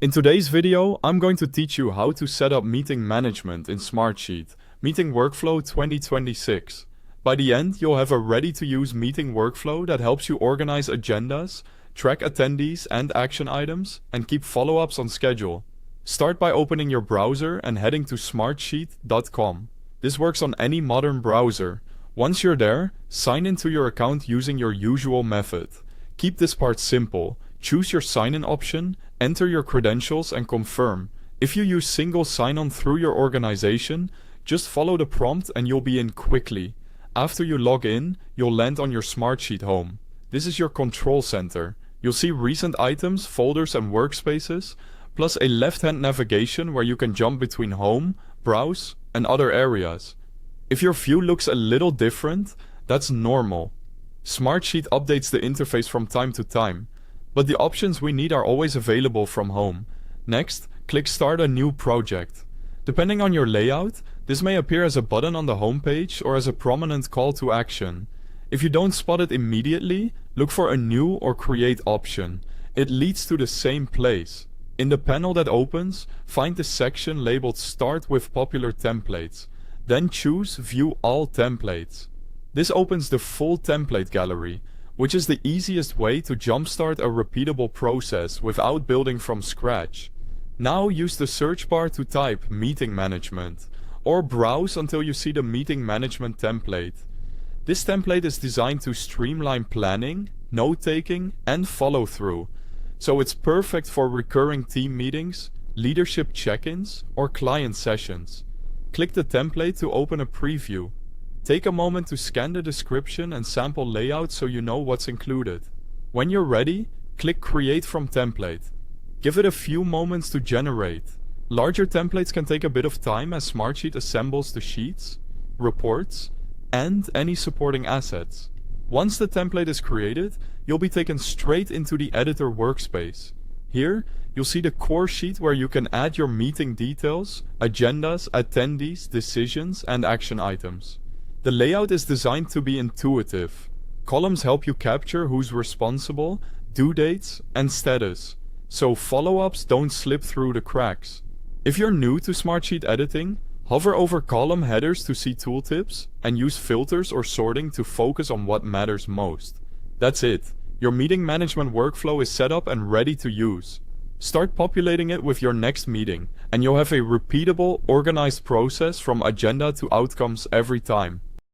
In today's video, I'm going to teach you how to set up meeting management in Smartsheet, Meeting Workflow 2026. By the end, you'll have a ready-to-use meeting workflow that helps you organize agendas, track attendees and action items, and keep follow-ups on schedule. Start by opening your browser and heading to smartsheet.com. This works on any modern browser. Once you're there, sign into your account using your usual method. Keep this part simple. Choose your sign-in option, enter your credentials and confirm. If you use single sign-on through your organization, just follow the prompt and you'll be in quickly. After you log in, you'll land on your Smartsheet home. This is your control center. You'll see recent items, folders and workspaces, plus a left-hand navigation where you can jump between home, browse, and other areas. If your view looks a little different, that's normal. Smartsheet updates the interface from time to time, but the options we need are always available from home. Next, click Start a new project. Depending on your layout, this may appear as a button on the home page or as a prominent call to action. If you don't spot it immediately, look for a New or Create option. It leads to the same place. In the panel that opens, find the section labeled Start with Popular Templates. Then choose View All Templates. This opens the full template gallery, which is the easiest way to jumpstart a repeatable process without building from scratch. Now use the search bar to type Meeting Management, or browse until you see the Meeting Management template. This template is designed to streamline planning, note-taking, and follow-through, so it's perfect for recurring team meetings, leadership check-ins, or client sessions. Click the template to open a preview. Take a moment to scan the description and sample layout so you know what's included. When you're ready, click Create from Template. Give it a few moments to generate. Larger templates can take a bit of time as Smartsheet assembles the sheets, reports, and any supporting assets. Once the template is created, you'll be taken straight into the editor workspace. Here, you'll see the core sheet where you can add your meeting details, agendas, attendees, decisions, and action items. The layout is designed to be intuitive. Columns help you capture who's responsible, due dates, and status, so follow-ups don't slip through the cracks. If you're new to Smartsheet editing, hover over column headers to see tooltips, and use filters or sorting to focus on what matters most. That's it. Your meeting management workflow is set up and ready to use. Start populating it with your next meeting, and you'll have a repeatable, organized process from agenda to outcomes every time.